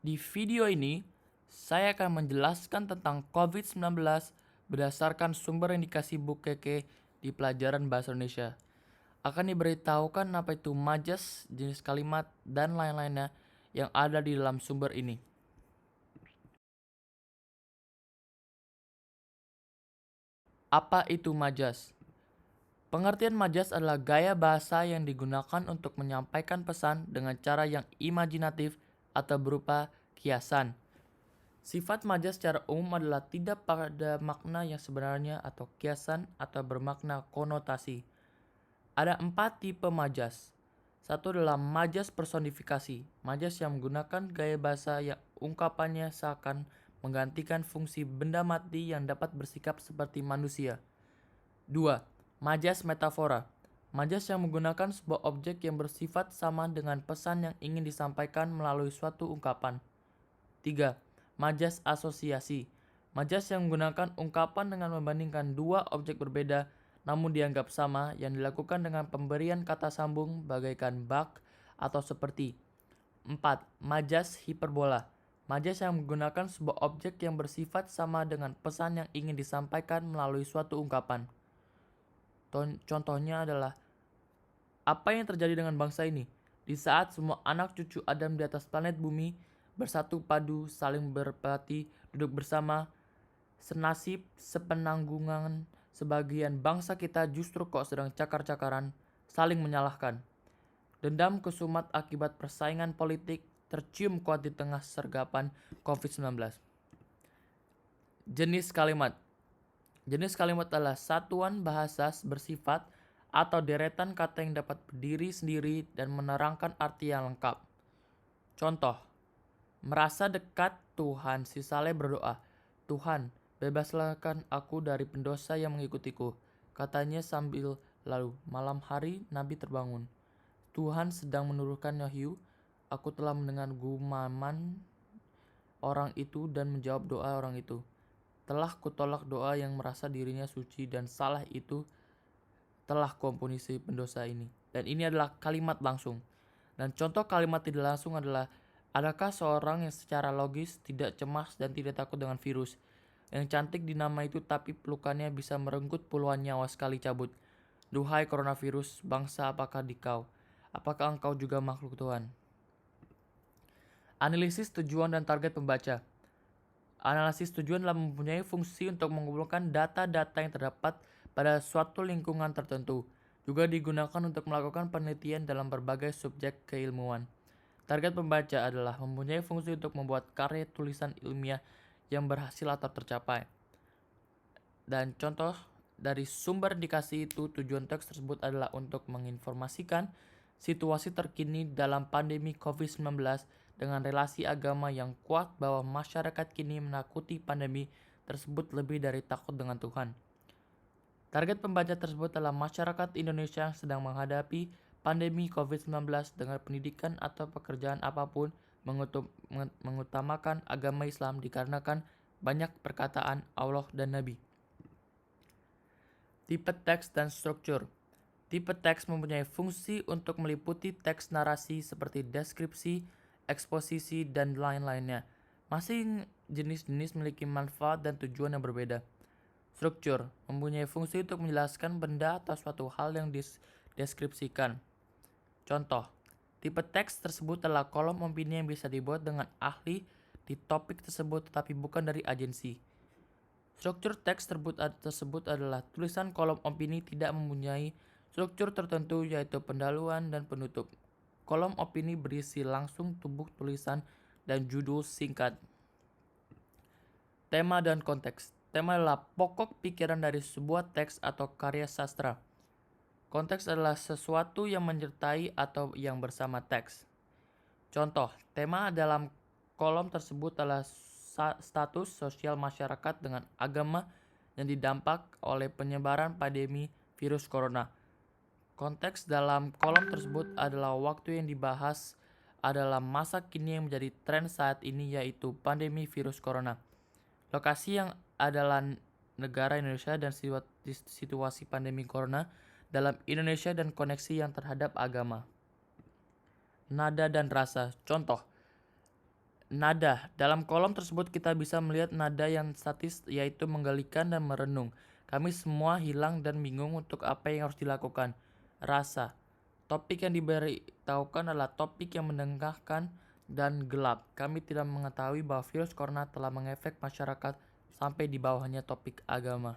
Di video ini, saya akan menjelaskan tentang COVID-19 berdasarkan sumber yang dikasih Bu Keke di pelajaran Bahasa Indonesia. Akan diberitahukan apa itu majas, jenis kalimat, dan lain-lainnya yang ada di dalam sumber ini. Apa itu majas? Pengertian majas adalah gaya bahasa yang digunakan untuk menyampaikan pesan dengan cara yang imajinatif atau berupa kiasan. Sifat majas secara umum adalah tidak pada makna yang sebenarnya atau kiasan atau bermakna konotasi. Ada 4 tipe majas. Satu adalah majas personifikasi, majas yang menggunakan gaya bahasa yang ungkapannya seakan menggantikan fungsi benda mati yang dapat bersikap seperti manusia. 2. Majas metafora, majas yang menggunakan sebuah objek yang bersifat sama dengan pesan yang ingin disampaikan melalui suatu ungkapan. 3. Majas asosiasi, majas yang menggunakan ungkapan dengan membandingkan dua objek berbeda namun dianggap sama yang dilakukan dengan pemberian kata sambung bagaikan bak atau seperti. 4. Majas hiperbola, majas yang menggunakan sebuah objek yang bersifat sama dengan pesan yang ingin disampaikan melalui suatu ungkapan. Contohnya adalah, apa yang terjadi dengan bangsa ini? Di saat semua anak cucu Adam di atas planet bumi bersatu padu, saling berpati, duduk bersama, senasib, sepenanggungan, sebagian bangsa kita justru kok sedang cakar-cakaran, saling menyalahkan. Dendam kesumat akibat persaingan politik tercium kuat di tengah sergapan COVID-19. Jenis kalimat. Jenis kalimat adalah satuan bahasa bersifat atau deretan kata yang dapat berdiri sendiri dan menerangkan arti yang lengkap. Contoh, merasa dekat Tuhan, si Saleh berdoa, Tuhan, bebaskan aku dari pendosa yang mengikutiku. Katanya sambil lalu, malam hari Nabi terbangun. Tuhan sedang menurunkan wahyu, aku telah mendengar gumaman orang itu dan menjawab doa orang itu. Telah kutolak doa yang merasa dirinya suci dan salah itu telah kuampuni si pendosa ini. Dan ini adalah kalimat langsung. Dan contoh kalimat tidak langsung adalah, adakah seorang yang secara logis tidak cemas dan tidak takut dengan virus? Yang cantik di nama itu tapi pelukannya bisa merenggut puluhan nyawa sekali cabut. Duhai coronavirus, bangsa apakah dikau? Apakah engkau juga makhluk Tuhan? Analisis tujuan dan target pembaca. Analisis tujuan adalah mempunyai fungsi untuk mengumpulkan data-data yang terdapat pada suatu lingkungan tertentu. Juga digunakan untuk melakukan penelitian dalam berbagai subjek keilmuan. Target pembaca adalah mempunyai fungsi untuk membuat karya tulisan ilmiah yang berhasil atau tercapai. Dan contoh dari sumber dikasih itu, tujuan teks tersebut adalah untuk menginformasikan situasi terkini dalam pandemi COVID-19 dengan relasi agama yang kuat bahwa masyarakat kini menakuti pandemi tersebut lebih dari takut dengan Tuhan. Target pembaca tersebut adalah masyarakat Indonesia yang sedang menghadapi pandemi COVID-19 dengan pendidikan atau pekerjaan apapun mengutamakan agama Islam dikarenakan banyak perkataan Allah dan Nabi. Tipe teks dan struktur. Tipe teks mempunyai fungsi untuk meliputi teks narasi seperti deskripsi, eksposisi, dan lain-lainnya. Masing jenis-jenis memiliki manfaat dan tujuan yang berbeda. Struktur mempunyai fungsi untuk menjelaskan benda atau suatu hal yang dideskripsikan. Contoh, tipe teks tersebut adalah kolom opini yang bisa dibuat dengan ahli di topik tersebut tetapi bukan dari agensi. Struktur teks tersebut adalah tulisan kolom opini tidak mempunyai struktur tertentu yaitu pendahuluan dan penutup. Kolom opini berisi langsung tubuh tulisan dan judul singkat. Tema dan konteks. Tema adalah pokok pikiran dari sebuah teks atau karya sastra. Konteks adalah sesuatu yang menyertai atau yang bersama teks. Contoh, tema dalam kolom tersebut adalah status sosial masyarakat dengan agama yang didampak oleh penyebaran pandemi virus corona. Konteks dalam kolom tersebut adalah waktu yang dibahas adalah masa kini yang menjadi tren saat ini yaitu pandemi virus corona. Lokasi yang adalah negara Indonesia dan situasi pandemi corona dalam Indonesia dan koneksi yang terhadap agama. Nada dan rasa. Contoh, Nada. Dalam kolom tersebut kita bisa melihat nada yang statis, yaitu menggalikan dan merenung. Kami semua hilang dan bingung untuk apa yang harus dilakukan. Rasa. Topik yang diberitahukan adalah topik yang menegangkan dan gelap. Kami tidak mengetahui bahwa virus corona telah mengefek masyarakat sampai di bawahnya topik agama.